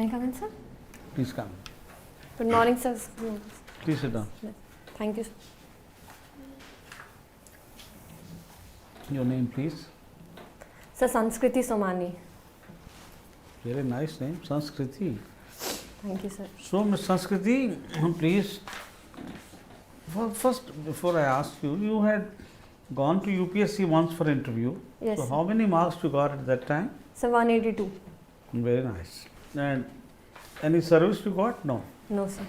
I come in, sir? Please come. Good morning, sir. Please sit down. Thank you. Your name, please. Sir, Sanskriti Somani. Very nice name, Sanskriti. Thank you, sir. So, Ms. Sanskriti, please, first, before I ask you, you had gone to UPSC once for interview. Yes. So, how many marks you got at that time? Sir, 182. Very nice. And any service you got? No. No, sir.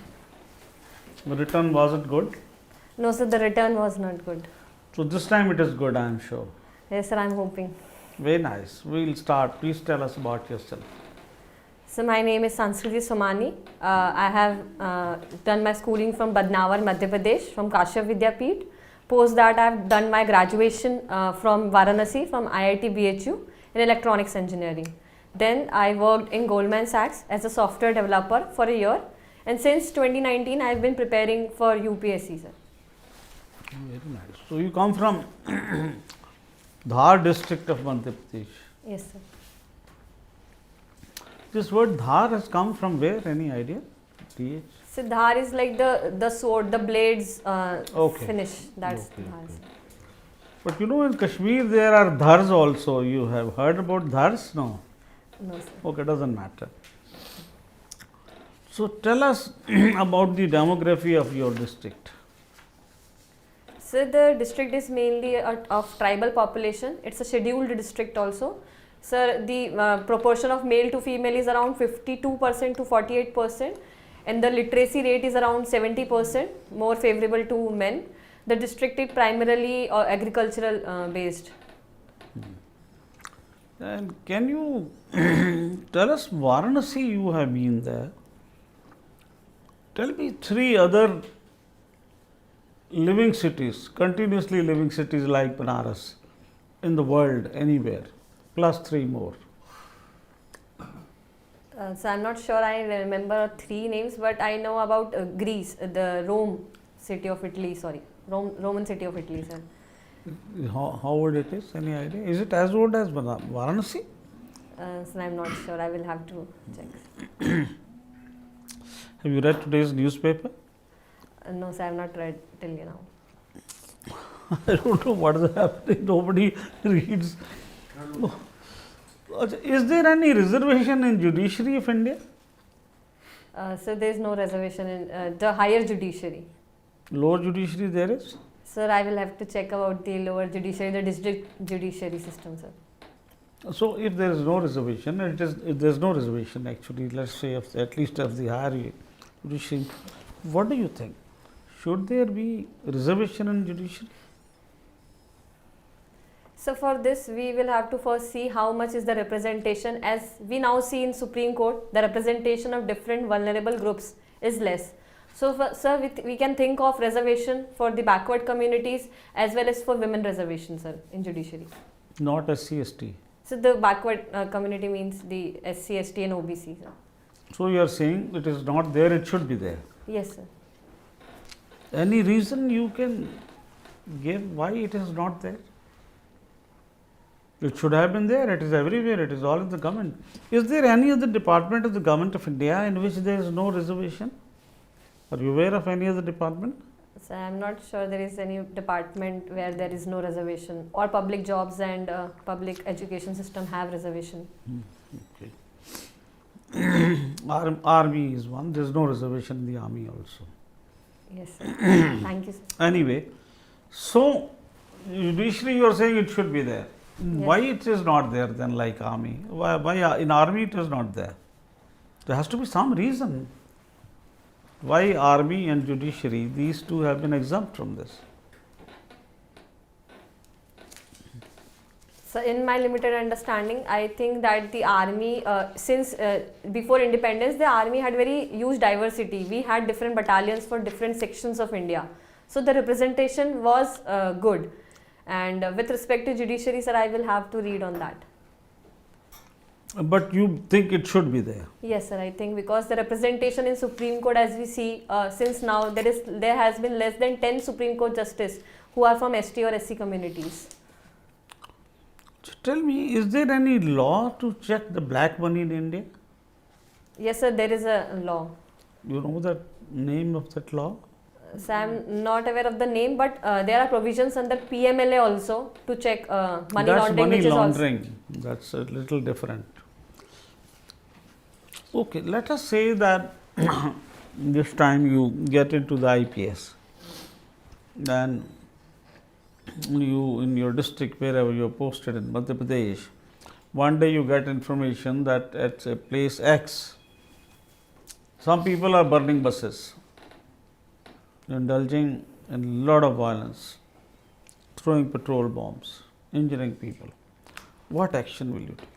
The return wasn't good. No, sir, the return was not good. So, this time it is good, I am sure. Yes, sir, I am hoping. Very nice. We will start. Please tell us about yourself. So, my name is Sanskriti Somani. I have done my schooling from Badnavar, Madhya Pradesh, from Kashyap Vidyapeeth. Post that, I have done my graduation from Varanasi, from IIT BHU in electronics engineering. Then, I worked in Goldman Sachs as a software developer for a year. And since 2019, I have been preparing for UPSC, sir. Very nice. So, you come from Dhar district of Madhya Pradesh. Yes, sir. This word Dhar has come from where? Any idea? TH? So, dhar is like the sword, the blades finish. That's Okay, dhar. okay. But you know, in Kashmir there are dhars also. You have heard about dhars? No? No, sir. Okay, doesn't matter. So, tell us about the demography of your district. So, the district is mainly of tribal population. It's a scheduled district also. Sir, the proportion of male to female is around 52% to 48%, and the literacy rate is around 70%, more favorable to men. The district is primarily agricultural based. And can you tell us, Varanasi, you have been there. Tell me 3 other living cities, continuously living cities like Banaras in the world, anywhere, plus 3 more. So, I'm not sure I remember 3 names, but I know about Greece, the Rome city of Italy, sorry, Roman city of Italy, sir. How old it is? Any idea? Is it as old as Varanasi? So, I'm not sure, I will have to check. Have you read today's newspaper? No, sir, I have not read till now. I don't know what is happening. Nobody reads. Is there any reservation in Judiciary of India? So, there is no reservation in the higher judiciary. Lower Judiciary there is? Sir, I will have to check about the lower judiciary, the district judiciary system, sir. So, if there is no reservation, if there is no reservation actually, let us say at least of the higher judiciary, what do you think? Should there be reservation in judiciary? So, for this we will have to first see how much is the representation. As we now see in Supreme Court, the representation of different vulnerable groups is less. So, sir, we can think of reservation for the backward communities as well as for women reservation, sir, in judiciary. Not SC, ST. So, the backward community means the SC, ST and OBC, sir. So, you are saying it is not there, it should be there. Yes, sir. Any reason you can give why it is not there? It should have been there, it is everywhere, it is all in the government. Is there any other department of the government of India in which there is no reservation? Are you aware of any other department? So, I am not sure there is any department where there is no reservation, or public jobs and public education system have reservation. Okay. Army is one, there is no reservation in the army also. Yes, sir. Thank you, sir. Anyway, so judiciary you are saying it should be there. Yes. Why it is not there then like army? Why in army it is not there? There has to be some reason. Why army and judiciary, these two have been exempt from this? So, in my limited understanding, I think that the army, since before independence, the army had very huge diversity. We had different battalions for different sections of India. So, the representation was good. And with respect to judiciary, sir, I will have to read on that. But you think it should be there? Yes, sir, I think because the representation in Supreme Court, as we see, since now there has been less than 10 Supreme Court justices who are from ST or SC communities. Tell me, is there any law to check the black money in India? Yes, sir, there is a law. You know the name of that law? So I'm not aware of the name, but there are provisions under PMLA also to check money That's laundering. money which laundering. That's a little different. Okay, let us say that this time you get into the IPS, then you in your district, wherever you are posted in Madhya Pradesh, one day you get information that at a place X, some people are burning buses, indulging in a lot of violence, throwing petrol bombs, injuring people. What action will you take?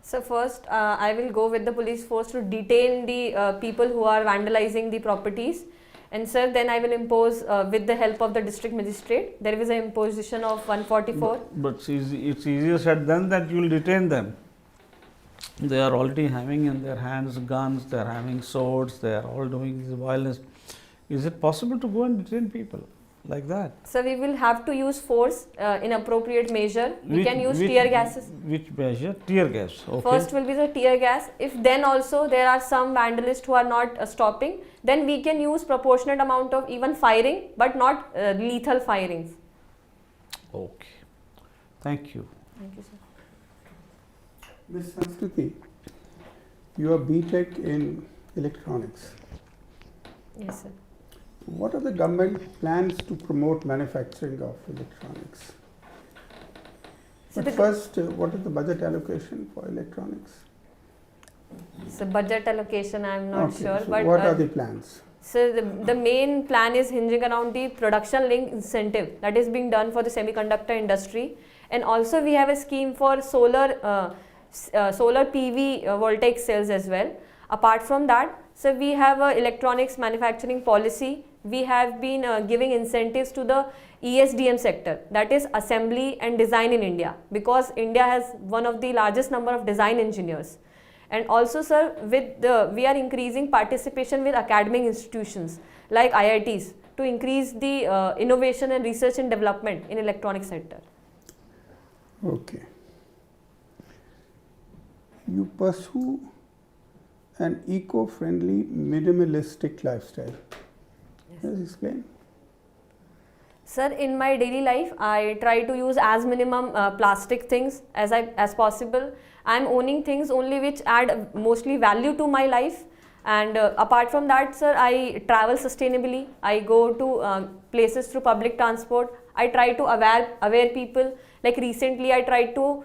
So first, I will go with the police force to detain the people who are vandalizing the properties. And sir, then I will impose with the help of the district magistrate. There is an imposition of 144. But it's easier said than that you will detain them. They are already having in their hands guns, they are having swords, they are all doing this violence. Is it possible to go and detain people like that? So we will have to use force in appropriate measure. We can use tear gases. Which measure? Tear gas. Okay. First will be the tear gas. If then also there are some vandalists who are not stopping, then we can use proportionate amount of even firing, but not lethal firings. Okay. Thank you. Thank you, sir. Ms. Sanskriti, you are BTech in electronics. Yes, sir. What are the government plans to promote manufacturing of electronics? So But first, what is the budget allocation for electronics? So budget allocation, I am not Okay, sure. so But what are the plans? so the main plan is hinging around the production link incentive that is being done for the semiconductor industry, and also we have a scheme for solar PV voltaic cells as well. Apart from that, so we have a electronics manufacturing policy. We have been giving incentives to the ESDM sector, that is assembly and design in India, because India has one of the largest number of design engineers. And also, sir, we are increasing participation with academic institutions like IITs to increase the innovation and research and development in electronic sector. Okay. You pursue an eco-friendly, minimalistic lifestyle. Can you explain? Sir, in my daily life, I try to use as minimum plastic things as possible. I am owning things only which add mostly value to my life. And apart from that, sir, I travel sustainably. I go to places through public transport. I try to aware people. Like recently, I tried to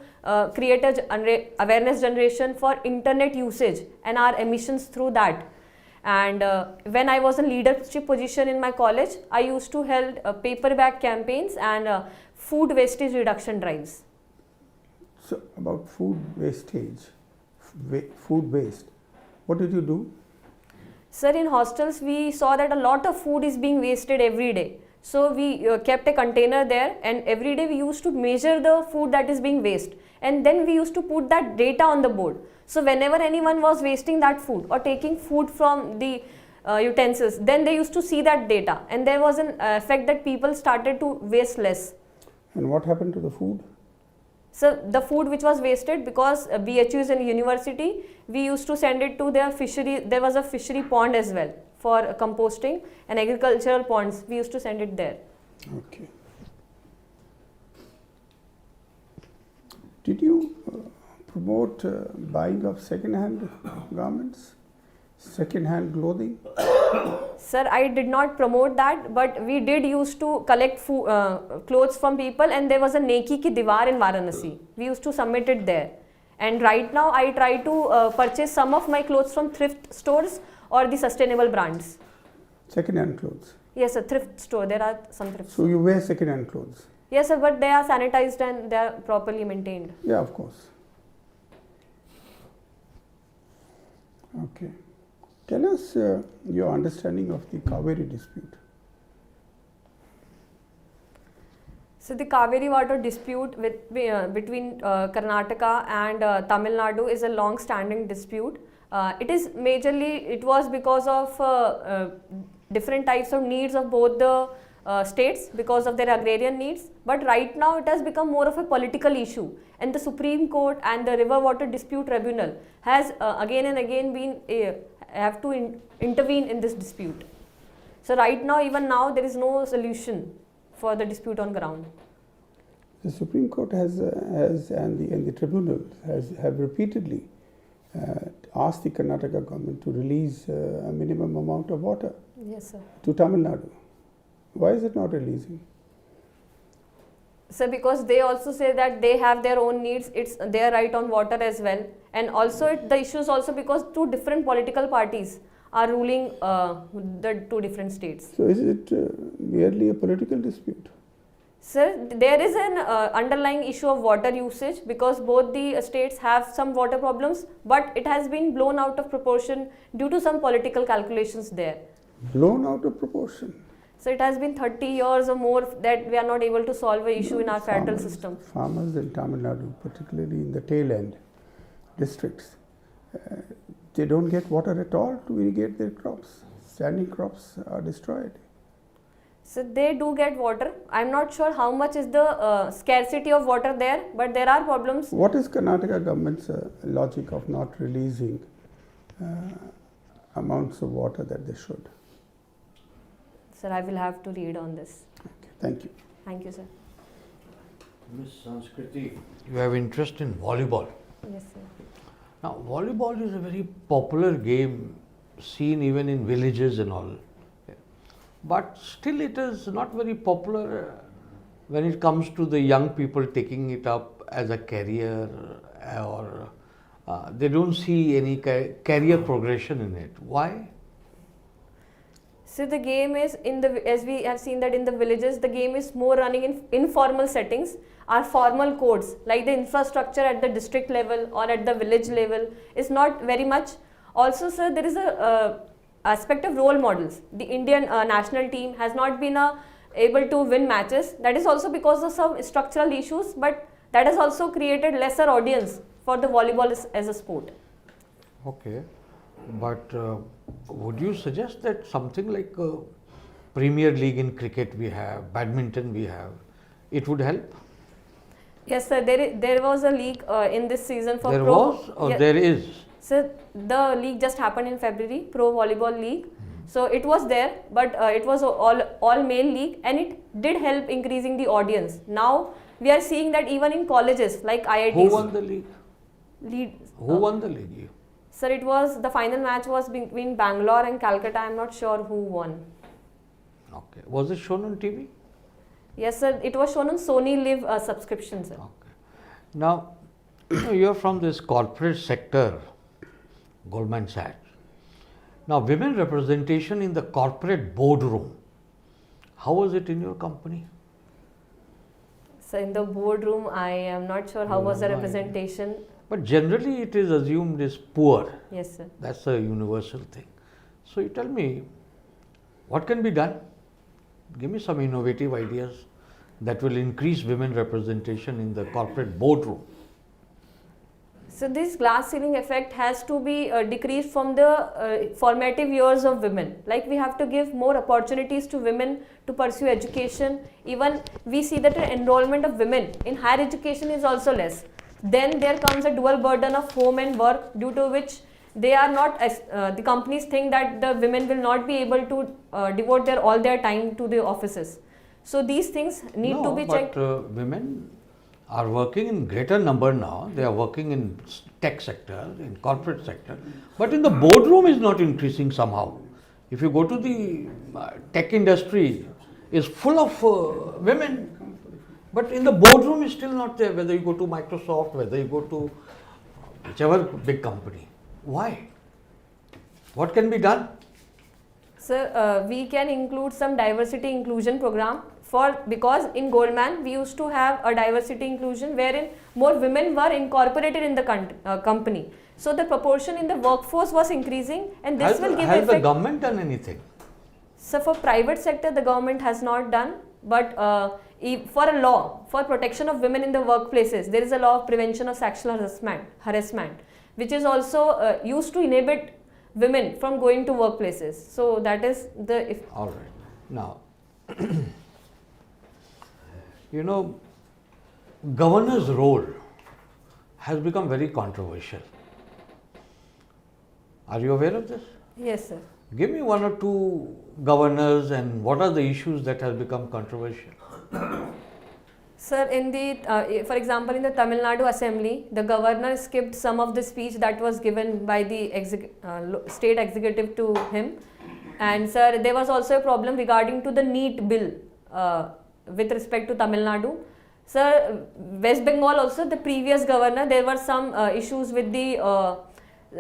create a awareness generation for internet usage and our emissions through that. And when I was in leadership position in my college, I used to hold paper bag campaigns and food wastage reduction drives. So, about food wastage, food waste, what did you do? Sir, in hostels, we saw that a lot of food is being wasted every day. So, we kept a container there, and every day we used to measure the food that is being wasted. And then we used to put that data on the board. So, whenever anyone was wasting that food or taking food from the utensils, then they used to see that data. And there was an effect that people started to waste less. And what happened to the food? So, the food which was wasted, because BHU is in university, we used to send it to their fishery. There was a fishery pond as well for composting, and agricultural ponds. We used to send it there. Okay. Did you promote buying of second-hand garments, second-hand clothing? Sir, I did not promote that, but we did used to collect clothes from people, and there was a Neki ki Diwar in Varanasi. We used to submit it there. And right now, I try to purchase some of my clothes from thrift stores or the sustainable brands. Second-hand clothes? Yes, a thrift store. There are some thrift So, you wear second-hand clothes? Yes, sir, but they are sanitized and they are properly maintained. Yeah, of course. Okay. Tell us your understanding of the Kaveri dispute. So the Kaveri water dispute between Karnataka and Tamil Nadu is a long-standing dispute. It was because of different types of needs of both the states because of their agrarian needs, but right now it has become more of a political issue, and the Supreme Court and the River Water Dispute Tribunal has again and again been have to intervene in this dispute. So right now, even now, there is no solution for the dispute on ground. The Supreme Court has and the tribunal have repeatedly asked the Karnataka government to release a minimum amount of water Yes, sir. to Tamil Nadu. Why is it not releasing? So because they also say that they have their own needs, it's their right on water as well, and also the issue is also because two different political parties are ruling the two different states. So is it merely a political dispute? Sir, there is an underlying issue of water usage because both the states have some water problems, but it has been blown out of proportion due to some political calculations there. Blown out of proportion. So it has been 30 years or more that we are not able to solve an issue in our federal system. Farmers in Tamil Nadu, particularly in the tail end districts, they don't get water at all to irrigate their crops. Standing crops are destroyed. So they do get water. I'm not sure how much is the scarcity of water there, but there are problems. What is Karnataka government's logic of not releasing amounts of water that they should? Sir, I will have to read on this. Okay, thank you. Thank you, sir. Miss Sanskriti, you have interest in volleyball. Yes, sir. Now, volleyball is a very popular game seen even in villages and all. But still it is not very popular when it comes to the young people taking it up as a career or they don't see any career progression in it. Why? So the game is as we have seen that in the villages, the game is more running in informal settings. Our formal codes, like the infrastructure at the district level or at the village level, is not very much. Also, sir, there is a aspect of role models. The Indian national team has not been able to win matches. That is also because of some structural issues, but that has also created lesser audience for the volleyball as a sport. Okay, but would you suggest that something like Premier League in cricket we have, badminton we have, it would help? Yes, sir. There was a league in this season for there pro. was or there is? So the league just happened in February, Pro Volleyball League. So it was there, but it was all male league, and it did help increasing the audience. Now we are seeing that even in colleges like IITs. Who won the league? Who Who won the league? Sir, it was the final match was between Bangalore and Calcutta. I'm not sure who won. Okay. Was it shown on TV? Yes, sir. It was shown on Sony Live subscription, sir. Okay. Now, you are from this corporate sector, Goldman Sachs. Now, women representation in the corporate boardroom, how was it in your company? So in the boardroom, I am not sure how was the representation. But generally it is assumed is poor. Yes, sir. That's a universal thing. So you tell me, what can be done? Give me some innovative ideas that will increase women representation in the corporate boardroom. So this glass ceiling effect has to be decreased from the formative years of women. Like we have to give more opportunities to women to pursue education. Even we see that the enrollment of women in higher education is also less. Then there comes a dual burden of home and work, due to which they are not, the companies think that the women will not be able to devote all their time to the offices. So these things need to be checked. But women are working in greater number now. They are working in tech sector, in corporate sector, but in the boardroom is not increasing somehow. If you go to the tech industry, is full of women, but in the boardroom is still not there. Whether you go to Microsoft, whether you go to whichever big company, why? What can be done? So we can include some diversity inclusion program because in Goldman we used to have a diversity inclusion wherein more women were incorporated in the company. So the proportion in the workforce was increasing, and this will give Has effect. the government done anything? So for private sector, the government has not done, but for a law for protection of women in the workplaces, there is a law of prevention of sexual harassment, which is also used to inhibit women from going to workplaces. So that is the. All right. Now, You know, governor's role has become very controversial. Are you aware of this? Yes, sir. Give me one or two governors and what are the issues that have become controversial? Sir, in the, for example, in the Tamil Nadu Assembly, the governor skipped some of the speech that was given by the state executive to him. And sir, there was also a problem regarding to the NEET bill with respect to Tamil Nadu. Sir, West Bengal also, the previous governor, there were some issues with the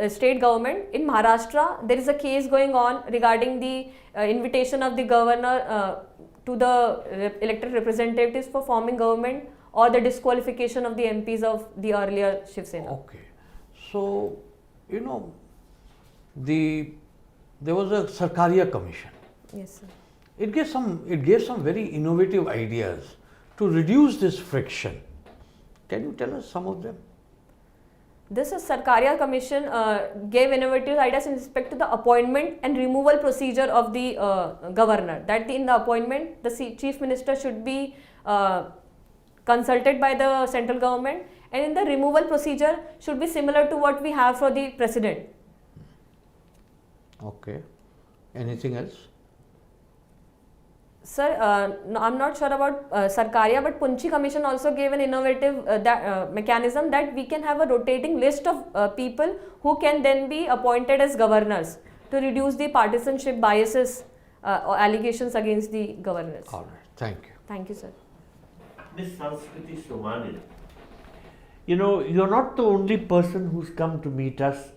state government. In Maharashtra, there is a case going on regarding the invitation of the governor to the elected representatives for forming government or the disqualification of the MPs of the earlier Shiv Sena. Okay. So, you know, there was a Sarkaria commission. Yes, sir. It gave some very innovative ideas to reduce this friction. Can you tell us some of them? This Sarkaria Commission gave innovative ideas in respect to the appointment and removal procedure of the governor. That in the appointment, the chief minister should be consulted by the central government, and in the removal procedure should be similar to what we have for the president. Okay. Anything else? Sir, no, I'm not sure about Sarkaria, but Punchi Commission also gave an innovative mechanism that we can have a rotating list of people who can then be appointed as governors to reduce the partisanship biases or allegations against the governors. All right. Thank you. Thank you, sir. Miss Sanskriti Somani, you know, you're not the only person who's come to meet us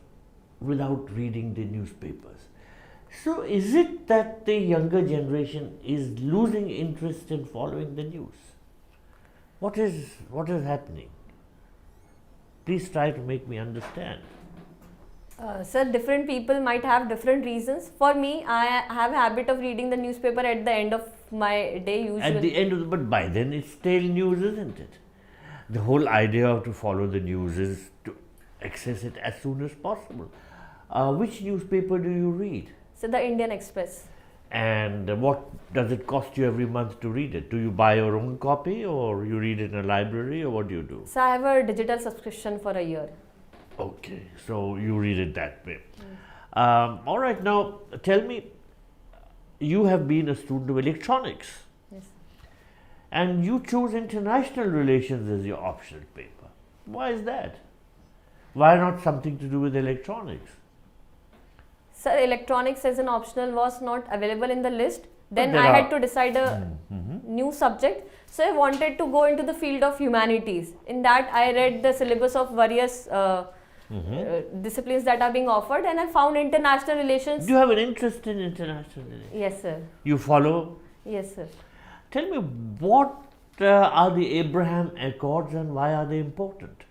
without reading the newspapers. So is it that the younger generation is losing interest in following the news? What is happening? Please try to make me understand. Sir, different people might have different reasons. For me, I have a habit of reading the newspaper at the end of my day usually. At the end of the, but by then it's stale news, isn't it? The whole idea of to follow the news is to access it as soon as possible. Which newspaper do you read? So the Indian Express. And what does it cost you every month to read it? Do you buy your own copy or you read it in a library, or what do you do? So I have a digital subscription for a year. Okay, so you read it that way. All right, now tell me, you have been a student of electronics. Yes. And you chose international relations as your optional paper. Why is that? Why not something to do with electronics? Sir, electronics as an optional was not available in the list. Then there I had are- to decide a new subject. So I wanted to go into the field of humanities. In that, I read the syllabus of various disciplines that are being offered, and I found international relations. Do you have an interest in international relations? Yes, sir. You follow? Yes, sir. Tell me, what are the Abraham Accords and why are they important?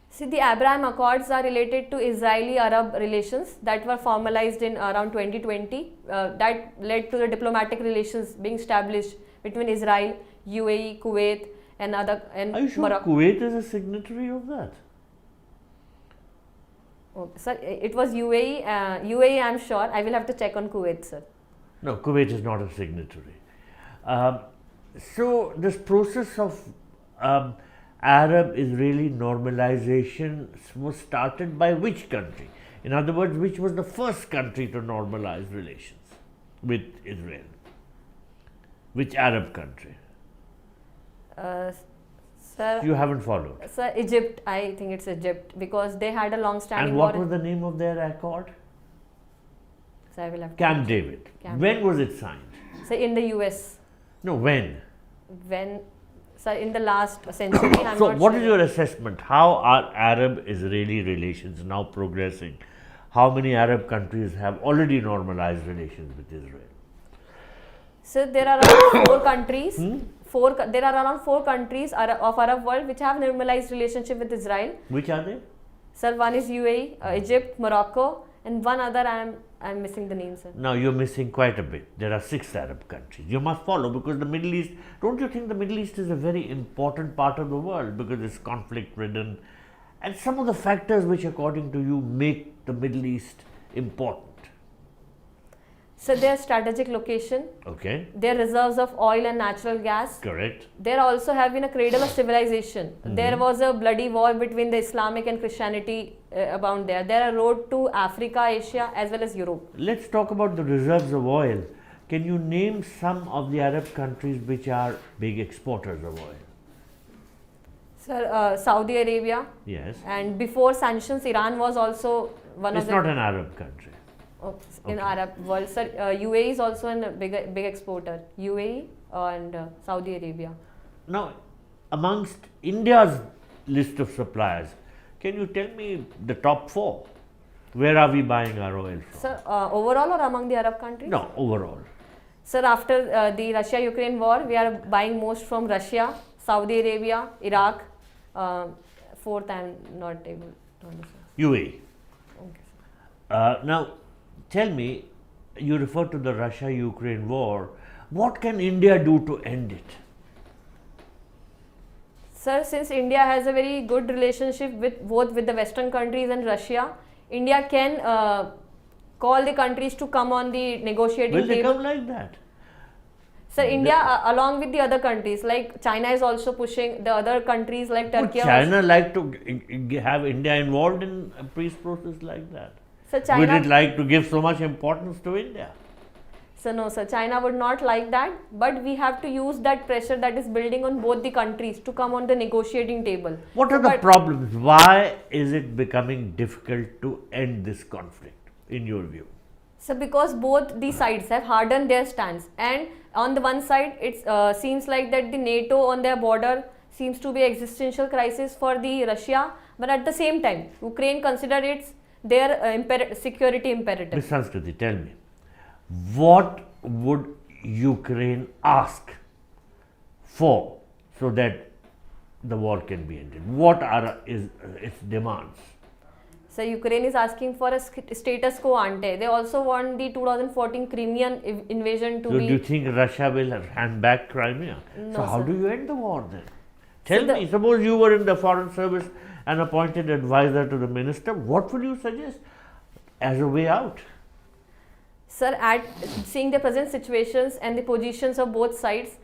See, the Abraham Accords are related to Israeli-Arab relations that were formalized in around 2020. That led to the diplomatic relations being established between Israel, UAE, Kuwait, and Are you sure Morocco. Kuwait is a signatory of that? Oh, sir, it was UAE. UAE, I'm sure. I will have to check on Kuwait, sir. No, Kuwait is not a signatory. So this process of Arab-Israeli normalization was started by which country? In other words, which was the first country to normalize relations with Israel? Which Arab country? Sir, You haven't followed. sir, Egypt. I think it's Egypt because they had a long-standing And what war. was the name of their accord? So I will have to Camp David. Camp When was it signed? So in the US, No, when? when, sir, in the last century, I'm So not what sure. is your assessment? How are Arab-Israeli relations now progressing? How many Arab countries have already normalized relations with Israel? So there are around four countries. There are around 4 countries of Arab world which have normalized relationship with Israel. Which are they? Sir, one is UAE, Egypt, Morocco, and one other I'm missing the name, sir. Now you're missing quite a bit. There are 6 Arab countries. You must follow because the Middle East, don't you think the Middle East is a very important part of the world because it's conflict ridden, and some of the factors which according to you make the Middle East important? So their strategic location, Okay, their reserves of oil and natural gas. correct. There also have been a cradle of civilization. There was a bloody war between the Islamic and Christianity abound there. There are road to Africa, Asia as well as Europe. Let's talk about the reserves of oil. Can you name some of the Arab countries which are big exporters of oil? Sir, Saudi Arabia, Yes. and before sanctions, Iran was also one It's of the not an Arab country. in Okay. Arab world. Sir, UAE is also a big exporter. UAE and Saudi Arabia. Now, amongst India's list of suppliers, can you tell me the top 4? Where are we buying our oil from? Sir, overall or among the Arab countries? No, overall. Sir, after the Russia-Ukraine war, we are buying most from Russia, Saudi Arabia, Iraq. Fourth, I am not able to understand. UAE. Okay. Now, tell me, you refer to the Russia-Ukraine war. What can India do to end it? Sir, since India has a very good relationship with both with the Western countries and Russia, India can call the countries to come on the negotiating Will they table. come like that? Sir, India along with the other countries like China is also pushing the other countries like Would Turkey. China like to have India involved in a peace process like that? Sir, Would China. it like to give so much importance to India? So no, sir, China would not like that. But we have to use that pressure that is building on both the countries to come on the negotiating table. What are the But- problems? Why is it becoming difficult to end this conflict, in your view? So because both the sides have hardened their stance, and on the one side it seems like that the NATO on their border seems to be existential crisis for the Russia, but at the same time Ukraine consider it's their security imperative. Ms. Sanskriti, tell me, what would Ukraine ask for so that the war can be ended? What are its demands? So Ukraine is asking for a status quo ante. They also want the 2014 Crimean invasion to So, be. do you think Russia will hand back Crimea? No, So, how sir. do you end the war then? Tell the- me, suppose you were in the foreign service and appointed advisor to the minister, what would you suggest as a way out? Sir, at seeing the present situations and the positions of both sides,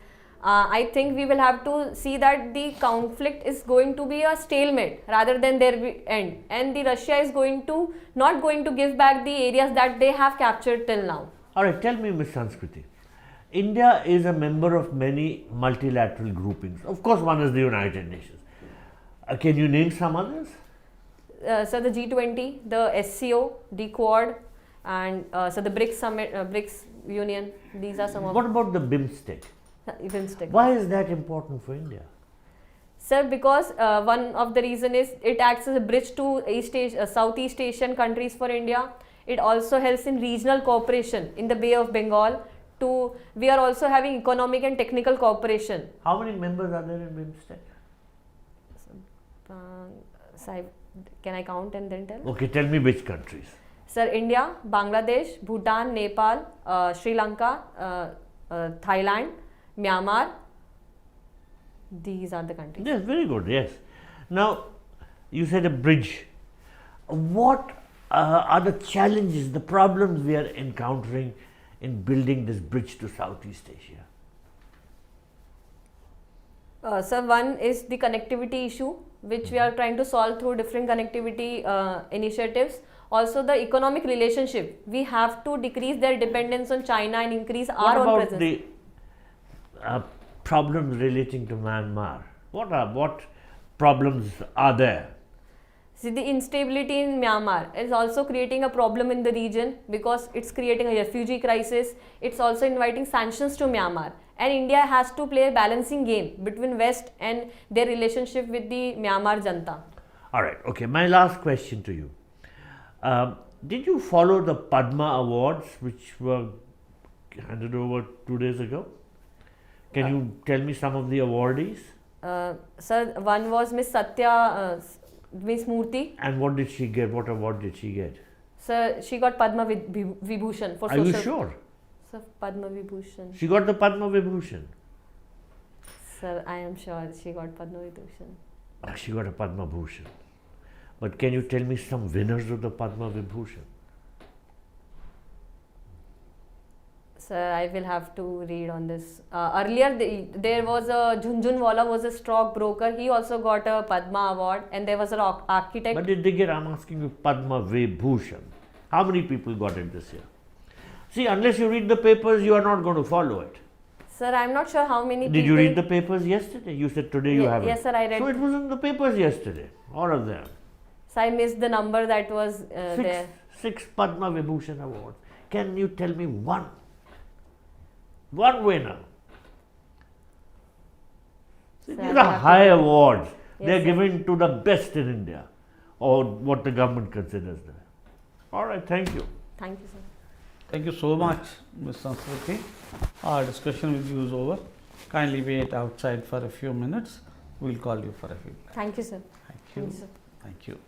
I think we will have to see that the conflict is going to be a stalemate rather than their end, and the Russia is not going to give back the areas that they have captured till now. All right, tell me, Ms. Sanskriti. India is a member of many multilateral groupings. Of course, one is the United Nations. Can you name some others? So the G20, the SCO, the Quad, and so the BRICS Summit, BRICS Union. These are some of What about the BIMSTEC? even stick. Why is that important for India? Sir, because one of the reason is it acts as a bridge to Southeast Asian countries for India. It also helps in regional cooperation in the Bay of Bengal. We are also having economic and technical cooperation. How many members are there in BIMSTEC? Can I count and then tell? Okay, tell me which countries. Sir, India, Bangladesh, Bhutan, Nepal, Sri Lanka, Thailand, Myanmar. These are the countries. Yes, very good, yes. Now, you said a bridge. What are the challenges, the problems we are encountering in building this bridge to Southeast Asia? Sir, one is the connectivity issue, which we are trying to solve through different connectivity initiatives. Also, the economic relationship. We have to decrease their dependence on China and increase our own What presence. about the problems relating to Myanmar? What problems are there? See, the instability in Myanmar is also creating a problem in the region because it's creating a refugee crisis. It's also inviting sanctions to Myanmar. And India has to play a balancing game between West and their relationship with the Myanmar Janta. All right, okay, my last question to you. Did you follow the Padma Awards which were handed over 2 days ago? Can you tell me some of the awardees? Sir, one was Miss Satya, Miss Murthy. And what did she get? What award did she get? Sir, she got Padma Vibhushan for Are social. you sure? Sir, Padma Vibhushan. She got the Padma Vibhushan. Sir, I am sure she got Padma Vibhushan. She got a Padma Bhushan. But can you tell me some winners of the Padma Vibhushan? Sir, I will have to read on this. Earlier, there was a Jhunjhunwala was a stockbroker. He also got a Padma award, and there was an architect. But did they get, I'm asking you, Padma Vibhushan? How many people got it this year? See, unless you read the papers, you are not going to follow it. Sir, I'm not sure how many. Did you read the papers yesterday? You said today you haven't. Yes, sir, I read. So it was in the papers yesterday, all of them. So I missed the number that was there. Six Padma Vibhushan awards. Can you tell me one winner? See, Sir, these I are have to high read it. awards. Yes, They are sir. given to the best in India, or what the government considers them. All right, thank you. Thank you, sir. Thank you so much, Ms. Sanskriti. Our discussion with you is over. Kindly wait outside for a few minutes. We'll call you for a feedback. Thank you, sir. Thank Thank you. you, sir. Thank you.